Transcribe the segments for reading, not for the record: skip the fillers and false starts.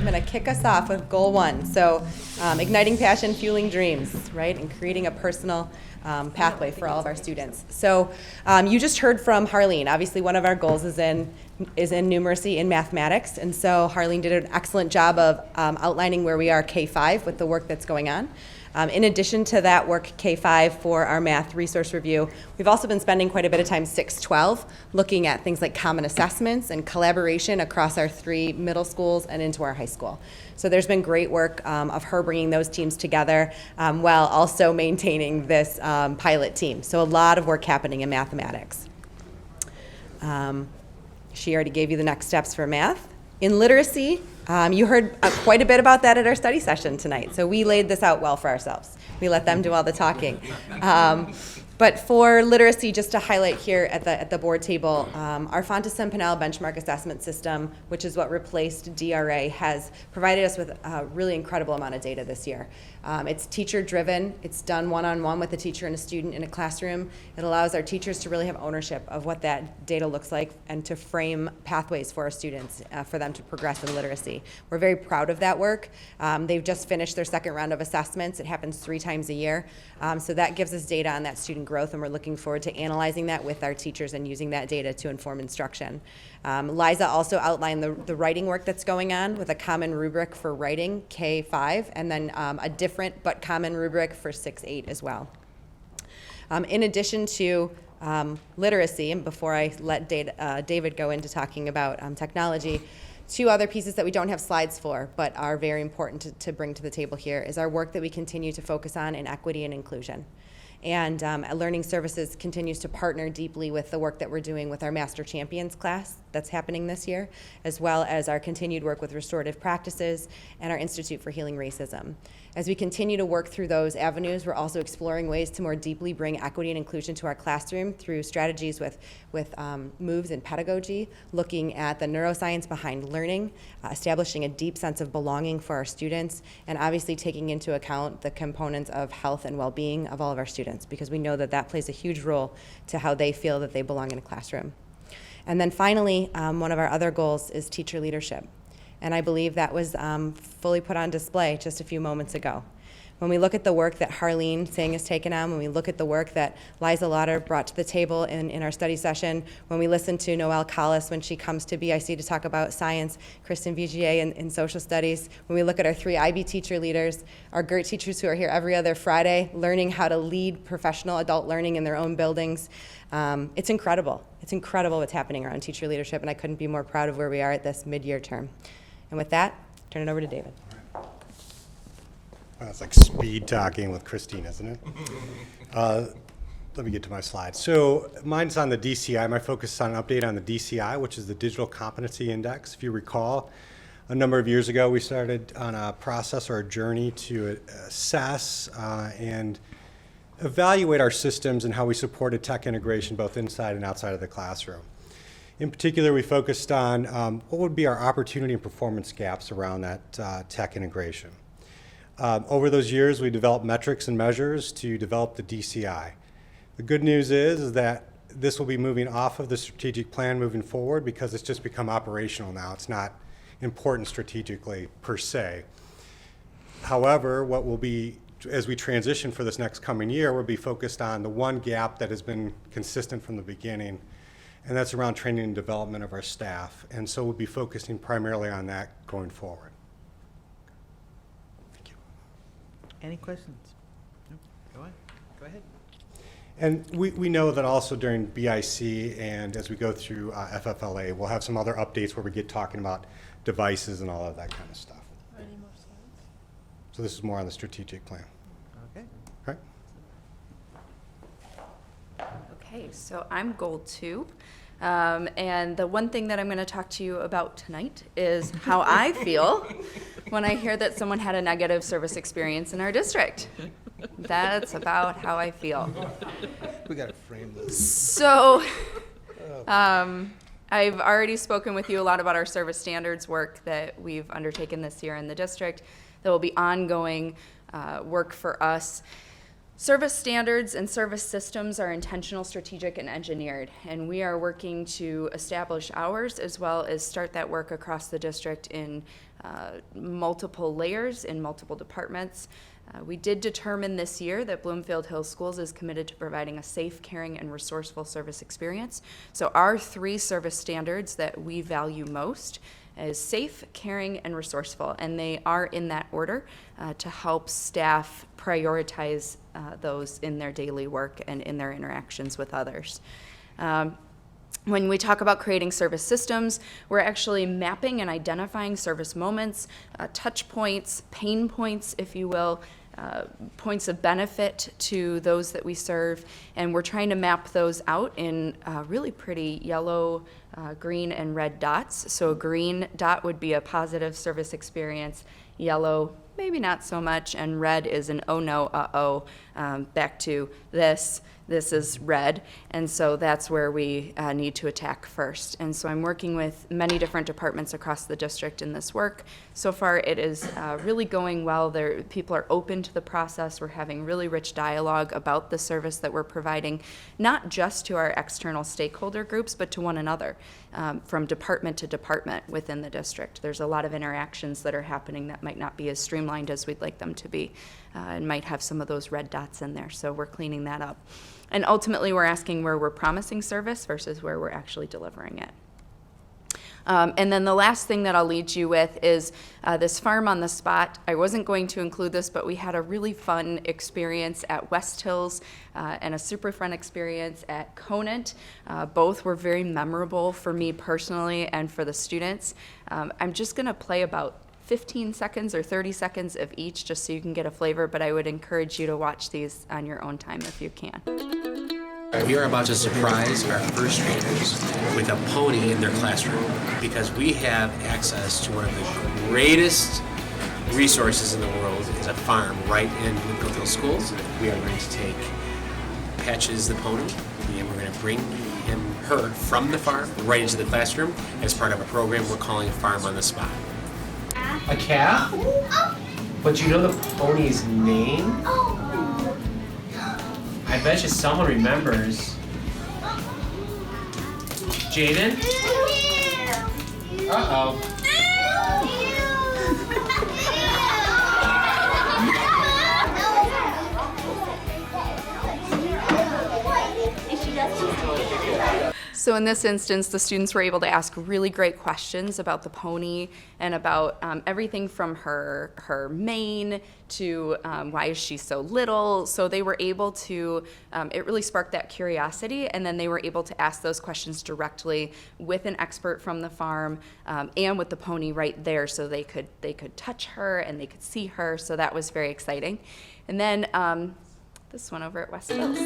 I'm going to kick us off with goal 1. So igniting passion, fueling dreams, right? And creating a personal pathway for all of our students. So you just heard from Harleen. Obviously, one of our goals is in numeracy in mathematics. And so Harleen did an excellent job of outlining where we are K-5 with the work that's going on. In addition to that work K-5 for our math resource review, we've also been spending quite a bit of time 6-12 looking at things like common assessments and collaboration across our 3 middle schools and into our high school. So there's been great work of her bringing those teams together while also maintaining this pilot team. So a lot of work happening in mathematics. She already gave you the next steps for math. In literacy, you heard quite a bit about that at our study session tonight. So we laid this out well for ourselves. We let them do all the talking. But for literacy, just to highlight here at the board table, our Fonteson benchmark assessment system, which is what replaced DRA, has provided us with a really incredible amount of data this year. It's teacher-driven. It's done one-on-one with a teacher and a student in a classroom. It allows our teachers to really have ownership of what that data looks like and to frame pathways for our students for them to progress in literacy. We're very proud of that work. They've just finished their second round of assessments. It happens 3 times a year. So that gives us data on that student growth, and we're looking forward to analyzing that with our teachers and using that data to inform instruction. Liza also outlined the writing work that's going on with a common rubric for writing, K-5, and then a different but common rubric for 6-8 as well. In addition to literacy, and before I let David go into talking about technology, 2 other pieces that we don't have slides for but are very important to bring to the table here is our work that we continue to focus on in equity and inclusion. And Learning Services continues to partner deeply with the work that we're doing with our Master Champions class that's happening this year, as well as our continued work with restorative practices and our Institute for Healing Racism. As we continue to work through those avenues, we're also exploring ways to more deeply bring equity and inclusion to our classroom through strategies with moves in pedagogy, looking at the neuroscience behind learning, establishing a deep sense of belonging for our students, and obviously taking into account the components of health and well-being of all of our students, because we know that that plays a huge role to how they feel that they belong in a classroom. And then finally, one of our other goals is teacher leadership. And I believe that was fully put on display just a few moments ago. When we look at the work that Harleen Singh has taken on, when we look at the work that Liza Lauder brought to the table in our study session, when we listen to Noelle Collis when she comes to BIC to talk about science, Kristen Vigier in social studies, when we look at our 3 IB teacher leaders, our GERT teachers who are here every other Friday learning how to lead professional adult learning in their own buildings, it's incredible. It's incredible what's happening around teacher leadership, and I couldn't be more proud of where we are at this mid-year term. And with that, turn it over to David. It's like speed talking with Christine, isn't it? Let me get to my slides. So mine's on the DCI. My focus is on an update on the DCI, which is the Digital Competency Index. If you recall, a number of years ago, we started on a process or a journey to assess and evaluate our systems and how we supported tech integration both inside and outside of the classroom. In particular, we focused on what would be our opportunity and performance gaps around that tech integration. Over those years, we developed metrics and measures to develop the DCI. The good news is that this will be moving off of the strategic plan moving forward because it's just become operational now. It's not important strategically per se. However, what will be, as we transition for this next coming year, we'll be focused on the one gap that has been consistent from the beginning, and that's around training and development of our staff. And so we'll be focusing primarily on that going forward. Thank you. Any questions? No? Go ahead. And we know that also during BIC and as we go through FFLA, we'll have some other updates where we get talking about devices and all of that kind of stuff. Any more slides? So this is more on the strategic plan. Okay. Right? Okay, so I'm goal 2. And the one thing that I'm going to talk to you about tonight is how I feel when I hear that someone had a negative service experience in our district. That's about how I feel. We got to frame this. So I've already spoken with you a lot about our service standards work that we've undertaken this year in the district. There will be ongoing work for us. Service standards and service systems are intentional, strategic, and engineered, and we are working to establish ours as well as start that work across the district in multiple layers in multiple departments. We did determine this year that Bloomfield Hills Schools is committed to providing a safe, caring, and resourceful service experience. So our 3 service standards that we value most is safe, caring, and resourceful, and they are in that order to help staff prioritize those in their daily work and in their interactions with others. When we talk about creating service systems, we're actually mapping and identifying service moments, touch points, pain points, if you will, points of benefit to those that we serve, and we're trying to map those out in really pretty yellow, green, and red dots. So a green dot would be a positive service experience, yellow, maybe not so much, and red is an oh no, uh-oh, back to this is red, and so that's where we need to attack first. And so I'm working with many different departments across the district in this work. So far it is really going well. People are open to the process. We're having really rich dialogue about the service that we're providing, not just to our external stakeholder groups, but to one another, from department to department within the district. There's a lot of interactions that are happening that might not be as streamlined as we'd like them to be, and might have some of those red dots in there, so we're cleaning that up. And ultimately, we're asking where we're promising service versus where we're actually delivering it. And then the last thing that I'll lead you with is this farm on the spot. I wasn't going to include this, but we had a really fun experience at West Hills and a super fun experience at Conant. Both were very memorable for me personally and for the students. I'm just going to play about 15 seconds or 30 seconds of each just so you can get a flavor, but I would encourage you to watch these on your own time if you can. We are about to surprise our first graders with a pony in their classroom because we have access to one of the greatest resources in the world is a farm right in Bloomfield Hills Schools. We are going to take Patches the pony and we're going to bring her from the farm right into the classroom as part of a program we're calling Farm on the Spot. A calf? But you know the pony's name? I bet you someone remembers. Jaden? Uh-oh. So in this instance, the students were able to ask really great questions about the pony and about everything from her mane to why is she so little. So they were able to, it really sparked that curiosity, and then they were able to ask those questions directly with an expert from the farm and with the pony right there, so they could touch her and they could see her. So that was very exciting. And then this one over at West Hills.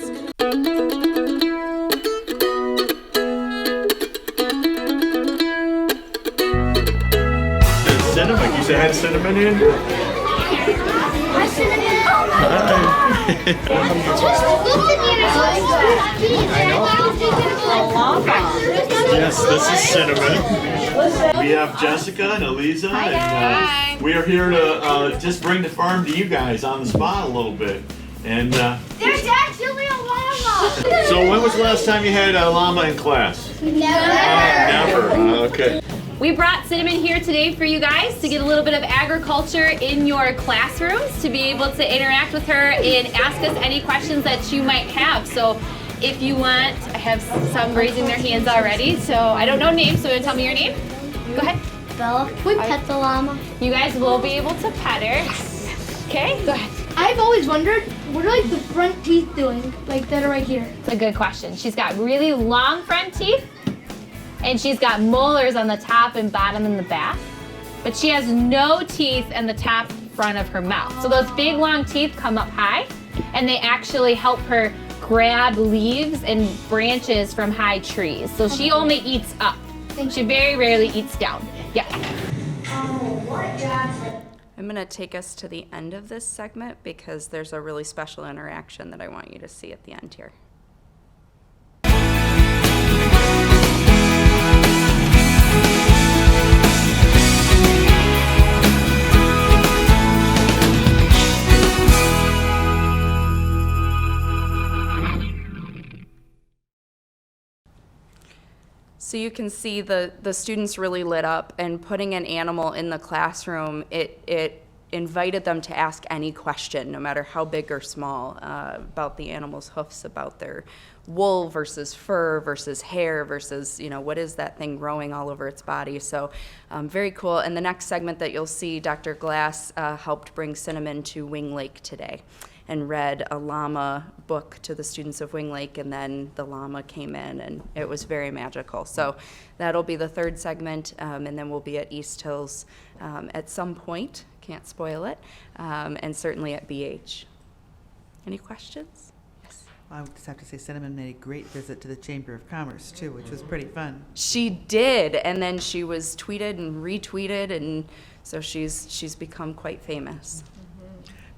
Cinnamon, you said had cinnamon in? Yes, this is cinnamon. We have Jessica and Eliza, and we are here to just bring the farm to you guys on the spot a little bit. And there's actually a llama. so, when was the last time you had a llama in class? Never. Never. Okay. We brought Cinnamon here today for you guys to get a little bit of agriculture in your classrooms, to be able to interact with her and ask us any questions that you might have. So if you want, I have some raising their hands already, so I don't know names, so tell me your name. Go ahead. Bella, can we pet the llama? You guys will be able to pet her. Okay, go ahead. I've always wondered, what are like the front teeth doing, like that are right here? It's a good question. She's got really long front teeth, and she's got molars on the top and bottom and the back, but she has no teeth in the top front of her mouth. So those big long teeth come up high, and they actually help her grab leaves and branches from high trees. So she only eats up. She very rarely eats down. Yeah. I'm going to take us to the end of this segment because there's a really special interaction that I want you to see at the end here. So you can see the students really lit up, and putting an animal in the classroom, it invited them to ask any question, no matter how big or small, about the animal's hoofs, about their wool versus fur versus hair versus, what is that thing growing all over its body. So very cool. And the next segment that you'll see, Dr. Glass helped bring Cinnamon to Wing Lake today and read a llama book to the students of Wing Lake, and then the llama came in, and it was very magical. So that'll be the third segment, and then we'll be at East Hills at some point. Can't spoil it, and certainly at BH. Any questions? Yes. I would just have to say Cinnamon made a great visit to the Chamber of Commerce too, which was pretty fun. She did, and then she was tweeted and retweeted, and so she's become quite famous.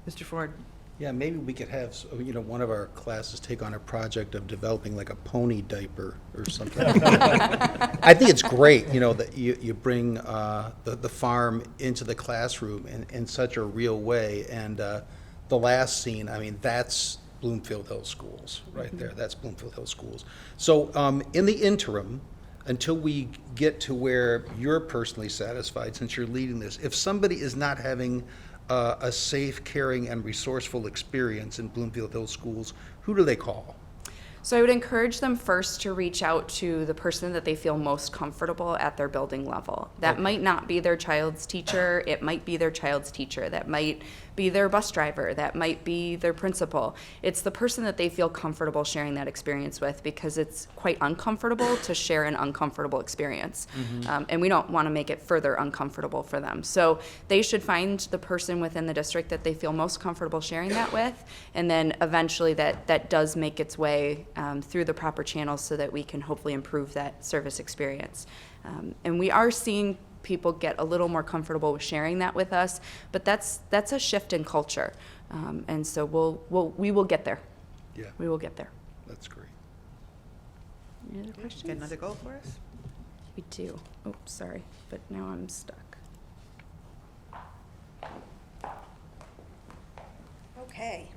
Mr. Ford. Yeah, maybe we could have, one of our classes take on a project of developing like a pony diaper or something. I think it's great, that you bring the farm into the classroom in such a real way. And the last scene, that's Bloomfield Hills Schools right there. That's Bloomfield Hills Schools. So in the interim, until we get to where you're personally satisfied, since you're leading this, if somebody is not having a safe, caring, and resourceful experience in Bloomfield Hills Schools, who do they call? So I would encourage them first to reach out to the person that they feel most comfortable at their building level. That might not be their child's teacher. It might be their child's teacher. That might be their bus driver. That might be their principal. It's the person that they feel comfortable sharing that experience with, because it's quite uncomfortable to share an uncomfortable experience. And we don't want to make it further uncomfortable for them. So they should find the person within the district that they feel most comfortable sharing that with, and then eventually that does make its way through the proper channels so that we can hopefully improve that service experience. And we are seeing people get a little more comfortable with sharing that with us, but that's a shift in culture. And so we will get there. Yeah. We will get there. That's great. Any other questions? Got another goal for us? We do. Oh, sorry, but now I'm stuck. Okay.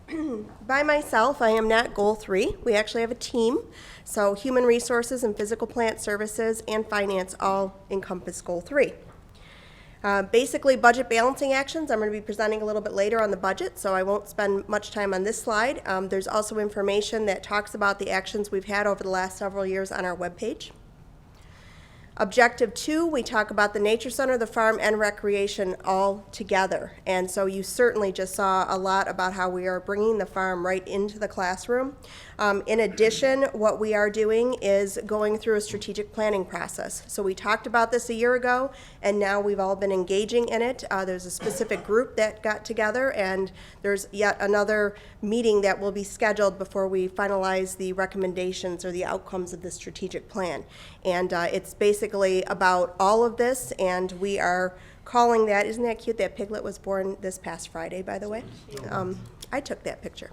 By myself, I am not goal 3. We actually have a team. So human resources and physical plant services and finance all encompass goal 3. Basically, budget balancing actions. I'm going to be presenting a little bit later on the budget, so I won't spend much time on this slide. There's also information that talks about the actions we've had over the last several years on our webpage. Objective 2, we talk about the nature center, the farm, and recreation all together. And so you certainly just saw a lot about how we are bringing the farm right into the classroom. In addition, what we are doing is going through a strategic planning process. So we talked about this a year ago, and now we've all been engaging in it. There's a specific group that got together, and there's yet another meeting that will be scheduled before we finalize the recommendations or the outcomes of the strategic plan. And it's basically about all of this, and we are calling that, isn't that cute? That piglet was born this past Friday, by the way. I took that picture.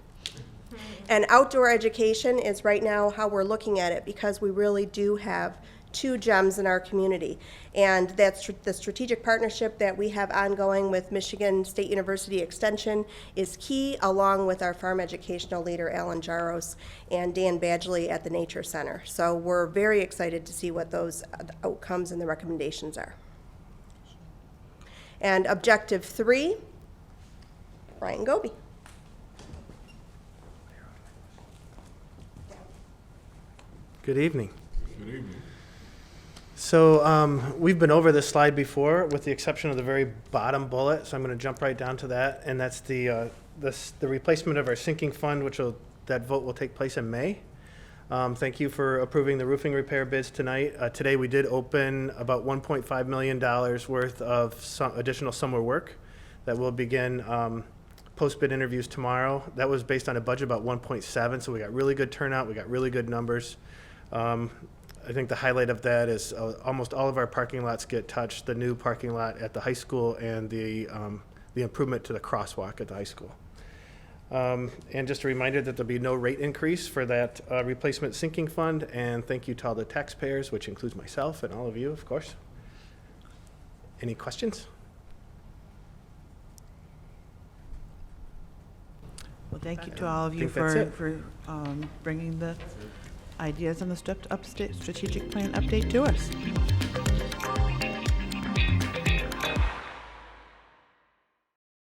And outdoor education is right now how we're looking at it, because we really do have 2 gems in our community. And that's the strategic partnership that we have ongoing with Michigan State University Extension is key, along with our farm educational leader, Alan Jaros, and Dan Badgley at the Nature Center. So we're very excited to see what those outcomes and the recommendations are. And objective 3, Brian Goby. Good evening. Good evening. So we've been over this slide before, with the exception of the very bottom bullet. So I'm going to jump right down to that, and that's the replacement of our sinking fund, that vote will take place in May. Thank you for approving the roofing repair bids tonight. Today we did open about $1.5 million worth of some additional summer work that will begin post-bid interviews tomorrow. That was based on a budget about 1.7, so we got really good turnout. We got really good numbers. I think the highlight of that is almost all of our parking lots get touched, the new parking lot at the high school and the improvement to the crosswalk at the high school. And just a reminder that there'll be no rate increase for that replacement sinking fund, and thank you to all the taxpayers, which includes myself and all of you, of course. Any questions? Well, thank you to all of you for bringing the ideas on the strategic plan update to us.